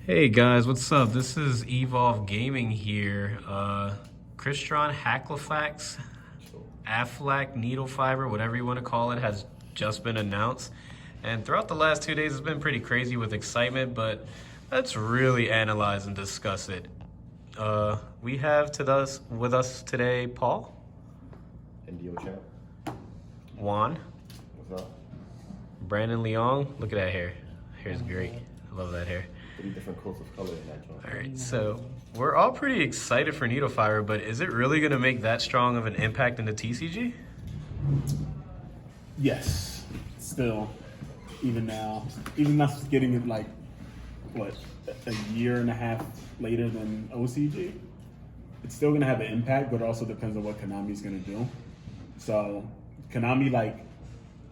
Hey guys, what's up? This is Evolve Gaming here. Crystron, Halqifibrax, Aflac, Needle Fiber, whatever you want to call it, has just been announced. And throughout the last 2 days, it's been pretty crazy with excitement, but let's really analyze and discuss it. We have with us today Paul, NDO champ. Juan, What's up? Brandon Leong. Look at that hair. Hair's great. I love that hair. 3 different coats of color in that joint. All right, so we're all pretty excited for Needle Fiber, but is it really going to make that strong of an impact in the TCG? Yes, still, even now, even us getting it like, what, a year and a half later than OCG, it's still gonna have an impact, but it also depends on what Konami's gonna do. So Konami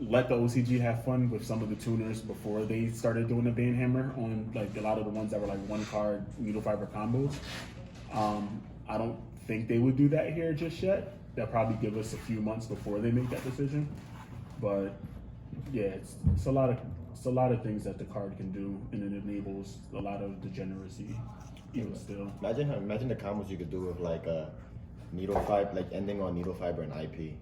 let the OCG have fun with some of the tuners before they started doing the band hammer on like a lot of the ones that were like one card needle fiber combos. I don't think they would do that here just yet. They'll probably give us a few months before they make that decision. But yeah, it's a lot of things that the card can do, and it enables a lot of degeneracy even still. Imagine the combos you could do with like a needle fiber, like ending on needle fiber and IP.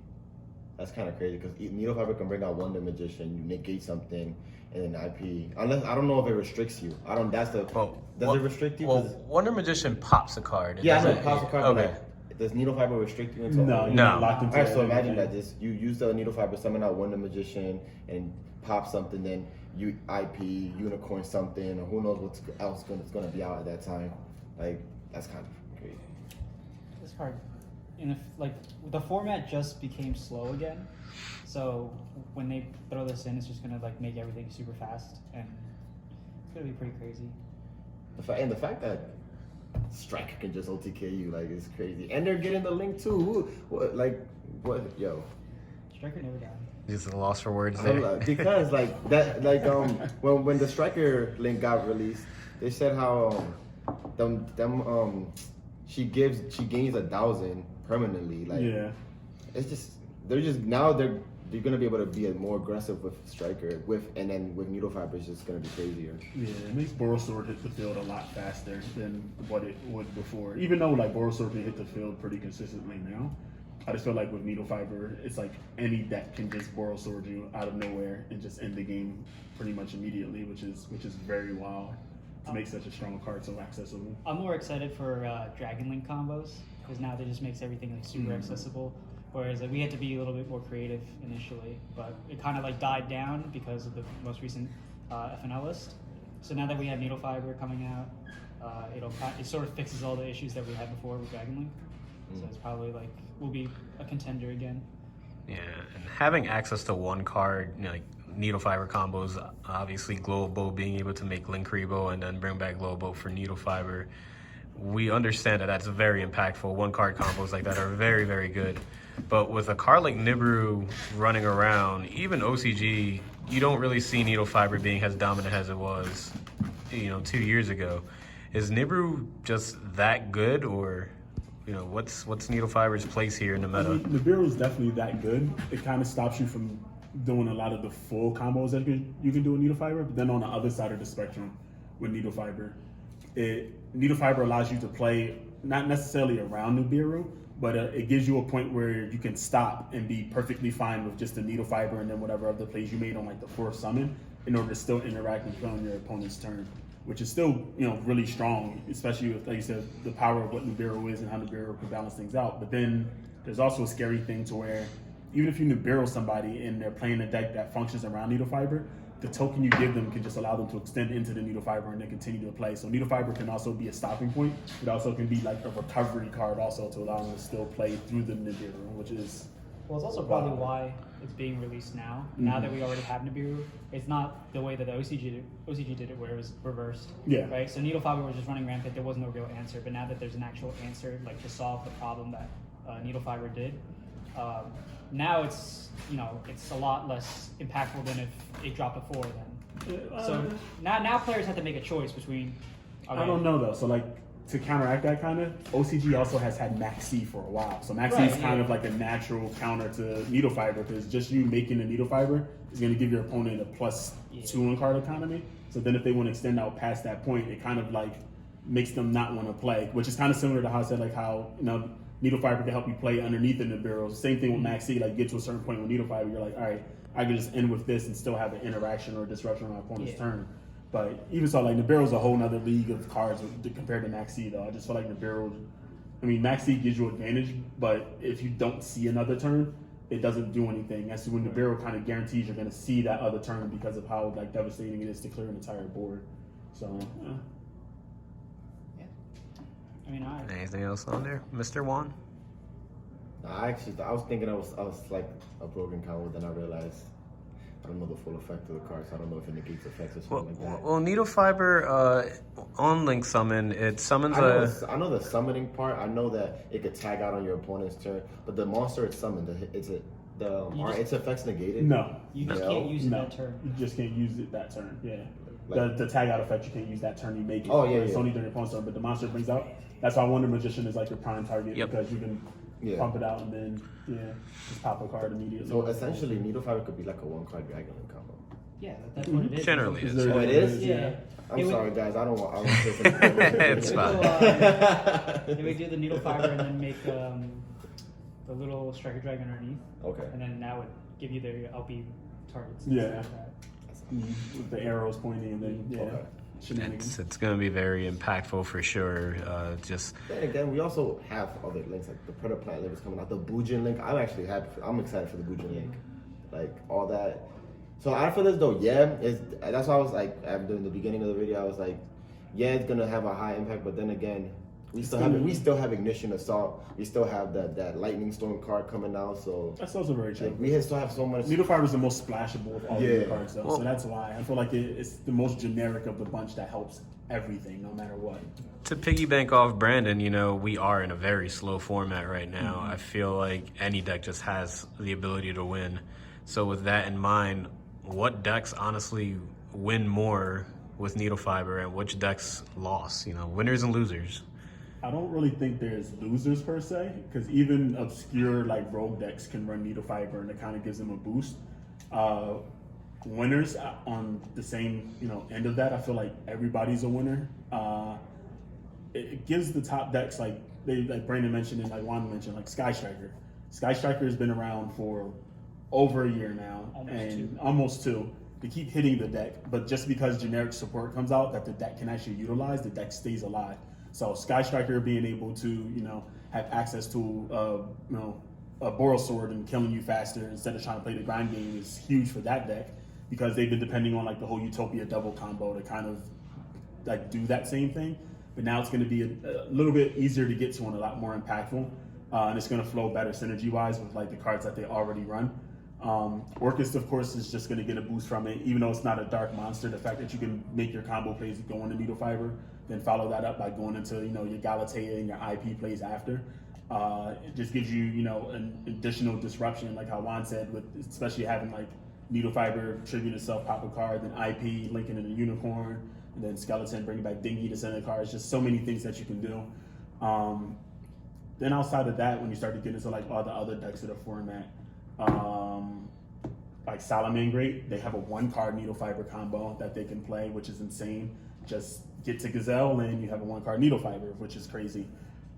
That's kind of crazy because needle fiber can bring out Wonder Magician, you negate something, and then IP. Unless I don't know if it restricts you. I don't. Does it restrict you? Well, Wonder Magician pops a card. Yeah, I know it pops a card. Okay. Like, does needle fiber restrict you until? No, you're No. not locked into Alright, so anything. imagine that you use the needle fiber, summon out Wonder Magician, and pop something, then you IP, unicorn something, or who knows what's else gonna be out at that time. Like, that's kind of crazy. It's hard. And if like the format just became slow again, so when they throw this in, it's just gonna like make everything super fast, and it's gonna be pretty crazy. The fact that Striker can just OTK you, like, it's crazy. And they're getting the link too. Yo. Striker never died. Just a loss for words there. Because like that, when the Striker link got released, they said how she gains 1,000 permanently. Like, Yeah. it's just they're gonna be able to be more aggressive with Striker and then with needle fiber it's just gonna be crazier. Yeah, it makes Borosword hit the field a lot faster than what it would before. Even though like Borosword can hit the field pretty consistently now, I just feel like with needle fiber, it's like any deck can just Borosword you out of nowhere and just end the game pretty much immediately, which is very wild to make such a strong card so accessible. I'm more excited for Dragon Link combos because now that just makes everything like super accessible. Whereas like we had to be a little bit more creative initially, but it kind of like died down because of the most recent FNL list. So now that we have needle fiber coming out, it sort of fixes all the issues that we had before with Dragon Link. So it's probably like will be a contender again. Yeah, and having access to one card, like needle fiber combos, obviously Globo being able to make Link Rebo and then bring back Globo for needle fiber, we understand that that's very impactful. One card combos like that are very, very good. But with a card like Nibiru running around, even OCG, you don't really see needle fiber being as dominant as it was, 2 years ago. Is Nibiru just that good, or what's needle fiber's place here in the meta? Nibiru is definitely that good. It kind of stops you from doing a lot of the full combos that you can do with needle fiber. But then on the other side of the spectrum, with needle fiber, needle fiber allows you to play not necessarily around Nibiru, but it gives you a point where you can stop and be perfectly fine with just the needle fiber and then whatever other plays you made on like the fourth summon in order to still interact and play on your opponent's turn, which is still really strong, especially with, like you said, the power of what Nibiru is and how Nibiru can balance things out. But then there's also a scary thing to where even if you Nibiru somebody and they're playing a deck that functions around needle fiber, the token you give them can just allow them to extend into the needle fiber and then continue to play. So needle fiber can also be a stopping point. It also can be like a recovery card also to allow them to still play through the Nibiru, which is... Well, it's also probably why it's being released now. Now that we already have Nibiru, it's not the way that the OCG did it, where it was reversed. Yeah. Right. So needle fiber was just running rampant. There was no real answer. But now that there's an actual answer, like to solve the problem that needle fiber did, now it's it's a lot less impactful than if it dropped before then. So now players have to make a choice between. Okay, I don't know though. So like to counteract that kind of, OCG also has had Max C for a while. So Max C is kind of like a natural counter to needle fiber because just you making the needle fiber is going to give your opponent a +2 on card economy. So then if they want to extend out past that point, it kind of like makes them not want to play, which is kind of similar to how I said like how needle fiber can help you play underneath the Nibiru. Same thing with Maxi, like get to a certain point with needle fiber, you're like, all right, I can just end with this and still have an interaction or disruption on my opponent's turn. But even so, like Nibiru's a whole nother league of cards compared to Maxi though. I just feel like Nibiru, I mean Maxi gives you advantage, but if you don't see another turn, it doesn't do anything. That's when Nibiru kind of guarantees you're going to see that other turn because of how like devastating it is to clear an entire board. So. Yeah. I mean, Anything else on there, Mr. Juan? I was thinking I was like a broken combo, then I realized I don't know the full effect of the card, so I don't know if it negates effects or something like that. Well, needle fiber on Link Summon, it summons I know the summoning part. I know that it could tag out on your opponent's turn, but the monster it's summoned, are its effects negated? No. you just can't use it that turn. You just can't use it that turn. Yeah. Like, the tag out effect, you can't use that turn you make it. Oh, yeah, It's yeah. only during your opponent's turn, but the monster brings out. That's why Wonder Magician is like your prime target because you can pump it out and then just pop a card immediately. So essentially, needle fiber could be like a 1-card Dragon Link combo. Yeah, that's what it is. generally is. Oh, it is? Yeah. I'm sorry, guys. I don't want. It's fine. They would do the needle fiber and then make the little striker dragon underneath. Okay. And then that would give you the LP targets. Yeah. With the arrows pointing and then shenanigans. It's going to be very impactful for sure. Just Then again, we also have other links like the Predator Plant link is coming out. The Bujin link. I'm actually happy. I'm excited for the Bujin link. Like all that. So after this though, that's why I was like, during the beginning of the video, I was like, it's gonna have a high impact, but then again, we still have Ignition Assault. We still have that Lightning Storm card coming out. So That's also very true. like, we still have so much. Needle fiber is the most splashable of all the cards though, Well, so that's why I feel like it's the most generic of the bunch that helps everything, no matter what. to piggyback off Brandon, we are in a very slow format right now. I feel like any deck just has the ability to win. So with that in mind, what decks honestly win more with needle fiber and which decks lost? Winners and losers. I don't really think there's losers per se, because even obscure like rogue decks can run needle fiber and it kind of gives them a boost. Winners on the same end of that, I feel like everybody's a winner. It gives the top decks like Brandon mentioned and like Juan mentioned, like Sky Striker. Sky Striker has been around for over a year now, almost two. They keep hitting the deck, but just because generic support comes out that the deck can actually utilize, the deck stays alive. So Sky Striker being able to have access to a Boral Sword and killing you faster instead of trying to play the grind game is huge for that deck, because they've been depending on like the whole Utopia double combo to kind of like do that same thing. But now it's going to be a little bit easier to get to and a lot more impactful, and it's going to flow better synergy wise with like the cards that they already run. Orchis, of course, is just going to get a boost from it, even though it's not a dark monster. The fact that you can make your combo plays go into needle fiber, then follow that up by going into your Galatea and your IP plays after. It just gives you an additional disruption, like how Juan said, with especially having like needle fiber tribute itself, pop a card, then IP linking in a unicorn, and then skeleton bringing back Dingy to send a card. It's just so many things that you can do. Then outside of that, when you start to get into like all the other decks of the format. Like Salamangreat, they have a 1-card needle fiber combo that they can play, which is insane. Just get to Gazelle and you have a 1-card needle fiber, which is crazy.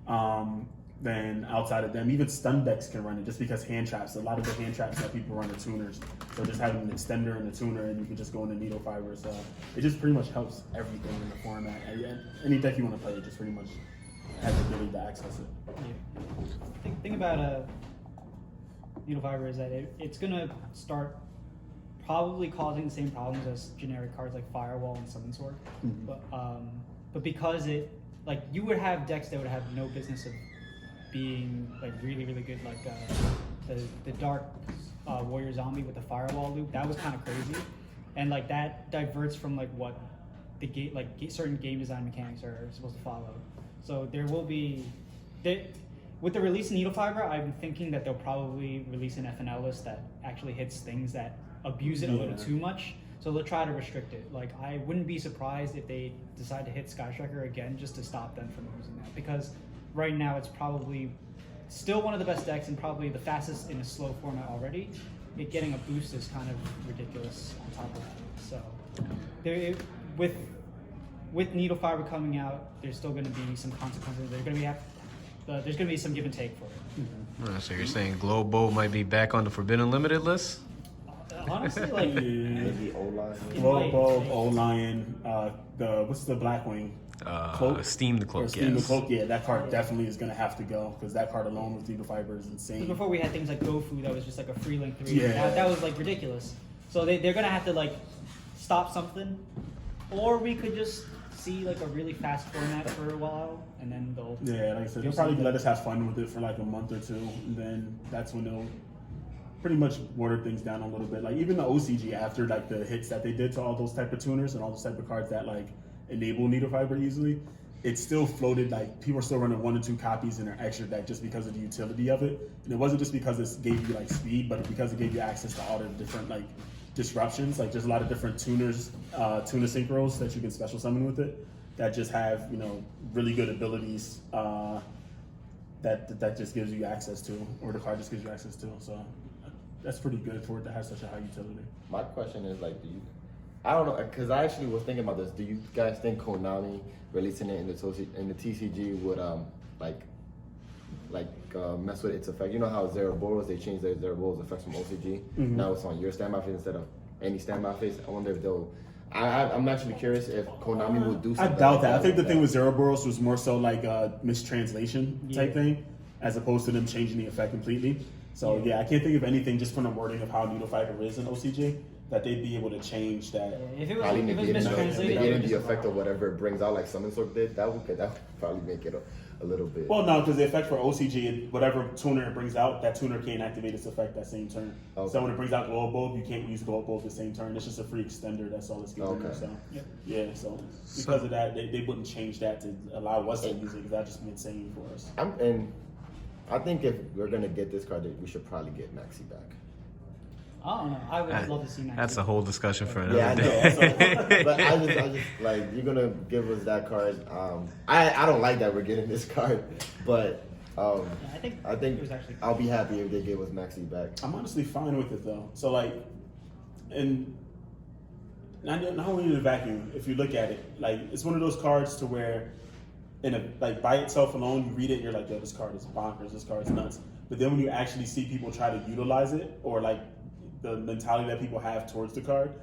Then outside of them, even stun decks can run it, just because hand traps. A lot of the hand traps that people run are tuners. So just having an extender and a tuner, and you can just go into needle fiber. So it just pretty much helps everything in the format. Any deck you want to play, it just pretty much has the ability to access it. Yeah. Think about needle fiber is that it's going to start probably causing the same problems as generic cards like Firewall and Summon Sword. But because you would have decks that would have no business of being like really, really good, like the Dark Warrior Zombie with the Firewall loop. That was kind of crazy. And like that diverts from like what the certain game design mechanics are supposed to follow. So there will be... With the release of needle fiber, I'm thinking that they'll probably release an FNL list that actually hits things that abuse it a little too much. So they'll try to restrict it. Like, I wouldn't be surprised if they decide to hit Sky Striker again just to stop them from using that. Because right now it's probably still one of the best decks and probably the fastest in a slow format already. It getting a boost is kind of ridiculous on top of that. So with needle fiber coming out, there's still going to be some consequences. There's going to be some give and take for it. So you're saying Globe Bowl might be back on the Forbidden Limited list? Honestly, like Maybe O-line. Global, O-Lion, what's the Blackwing? Cloak? Steam the Cloak, Steam yes. the Cloak, yeah, that card definitely is going to have to go because that card alone with needle fiber is insane. because before we had things like GoFu that was just like a free link 3. Yeah. That was like ridiculous. So they're going to have to like stop something, or we could just see like a really fast format for a while, and then they'll Yeah, like I said, they'll probably let us have fun with it for like a month or two, and then that's when they'll pretty much water things down a little bit. Like even the OCG after like the hits that they did to all those type of tuners and all those type of cards that like enable needle fiber easily, it still floated like people are still running 1 or 2 copies in their extra deck just because of the utility of it. And it wasn't just because it gave you like speed, but because it gave you access to all the different like disruptions. Like there's a lot of different tuners, tuner synchros that you can special summon with it that just have, you know, really good abilities that just gives you access to, or the card just gives you access to. So that's pretty good for it to have such a high utility. My question is like, I don't know, because I actually was thinking about this. Do you guys think Konami releasing it in the TCG would mess with its effect? You know how Zeraboros, they changed their Zeraboros effects from OCG. Mm-hmm. Now it's on your standby phase instead of any standby phase. I wonder if they'll. I'm actually curious if Konami will do I something. doubt that. I think the with thing with Zeraboros was more so like a mistranslation type Yeah. thing, as opposed to them changing the effect completely. So yeah, I can't think of anything just from the wording of how needle fiber is in OCG that they'd be able to change that. if it was Probably if it was negating mistranslated, that would the just effect of whatever it brings out, like Summon Sword did. That would probably make it a little bit. Well, no, because the effect for OCG, whatever tuner it brings out, that tuner can't activate its effect that same turn. Okay. So when it brings out Glow Bulb, you can't use Glow Bulb the same turn. It's just a free extender. That's all it's giving you. Okay. So Yep. yeah, so because of that, they wouldn't change that to allow us to use it because that'd just be insane for us. I think if we're gonna get this card, we should probably get Maxi back. I don't know. I would love to see Max. That's a whole discussion for another Yeah, I day. know. But I just like, you're gonna give us that card. I don't like that we're getting this card, but Yeah, I think I think it was actually. I'll be happy if they give us Maxi back. I'm honestly fine with it though. So like, and not only in a vacuum, if you look at it, like it's one of those cards to where, like by itself alone, you read it, you're like, yo, this card is bonkers, this card is nuts. But then when you actually see people try to utilize it, or like the mentality that people have towards the card,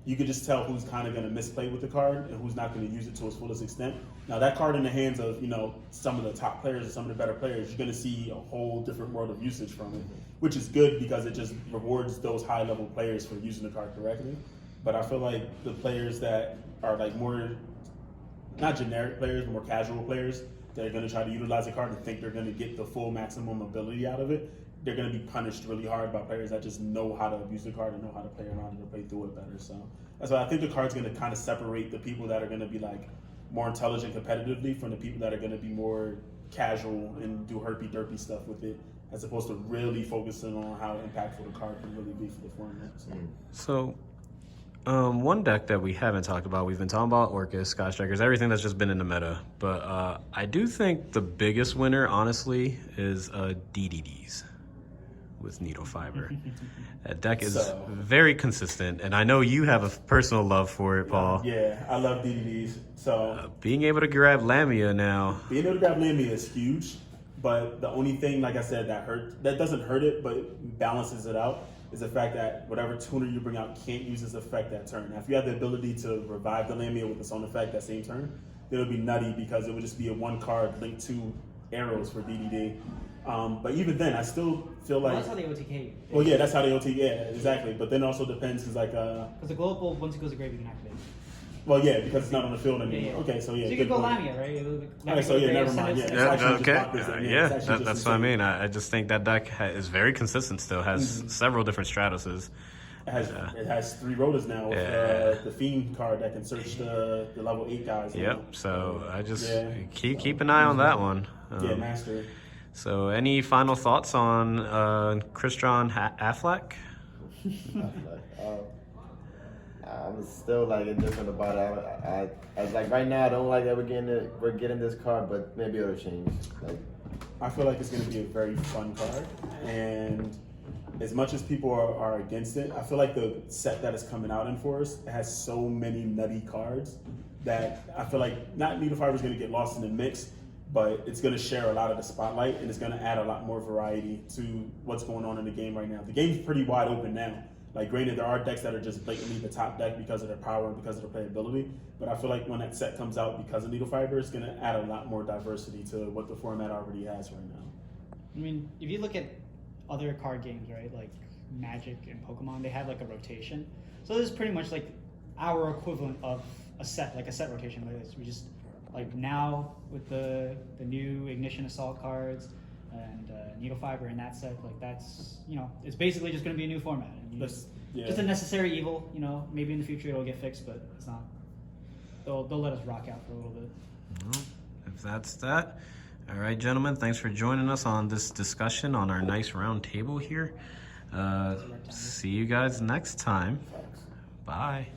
you can just tell who's kind of going to misplay with the card and who's not going to use it to its fullest extent. Now that card in the hands of, you know, some of the top players or some of the better players, you're going to see a whole different world of usage from it, which is good because it just rewards those high level players for using the card correctly. But I feel like the players that are like more, not generic players, but more casual players that are going to try to utilize the card and think they're going to get the full maximum ability out of it, they're going to be punished really hard by players that just know how to abuse the card and know how to play around it or play through it better. So that's why I think the card's going to kind of separate the people that are going to be like more intelligent competitively from the people that are going to be more casual and do herpy-derpy stuff with it, as opposed to really focusing on how impactful the card can really be for the format. So, one deck that we haven't talked about, we've been talking about Orcus, Sky Strikers, everything that's just been in the meta. But I do think the biggest winner, honestly, is DDDs with Needle Fiber. That deck is very consistent, and I know you have a personal love for it, Paul. Yeah, I love DDDs. So Being able to grab Lamia now. being able to grab Lamia is huge, but the only thing, like I said, that doesn't hurt it, but balances it out, is the fact that whatever tuner you bring out can't use its effect that turn. Now, if you have the ability to revive the Lamia with its own effect that same turn, then it would be nutty because it would just be a one card linked to arrows for DDD. But even then, I still feel like. Well, that's how they OTK. Well, yeah, that's how they OT. Yeah, exactly. But then it also depends because, like, Because the global, once it goes to grave, you can activate it. well, yeah, because it's not on the field anymore. Yeah, yeah. Okay, so yeah. So you good can go point. Lamia, right? All right, so yeah, never mind. Yeah, it's actually just Okay. block this, it's actually just That's what I insane. mean. I just think that deck is very consistent still, has several different Stratuses. It has 3 rotas now with Yeah. the Fiend card that can search the level 8 guys. now. Yep, so I just Yeah. keep an eye on that one. Yeah, master. So any final thoughts on Crystron Affleck? I'm still like indifferent about it. I like right now. I don't like that we're getting this card, but maybe it'll change. Like, I feel like it's going to be a very fun card, and as much as people are against it, I feel like the set that is coming out in Forest has so many nutty cards that I feel like not Needle Fiber is going to get lost in the mix, but it's going to share a lot of the spotlight and it's going to add a lot more variety to what's going on in the game right now. The game's pretty wide open now. Like, granted, there are decks that are just blatantly the top deck because of their power and because of their playability, but I feel like when that set comes out because of Needle Fiber, it's going to add a lot more diversity to what the format already has right now. I mean, if you look at other card games, right, like Magic and Pokemon, they have like a rotation. So this is pretty much like our equivalent of a set rotation like this. We just, like, now with the new Ignition Assault cards and Needle Fiber in that set, like, that's, you know, it's basically just going to be a new format. And just a necessary evil, you know. Maybe in the future it'll get fixed, but it's not. They'll let us rock out for a little bit. Well, if that's that. All right, gentlemen, thanks for joining us on this discussion on our nice round table here. See you guys next time. Bye.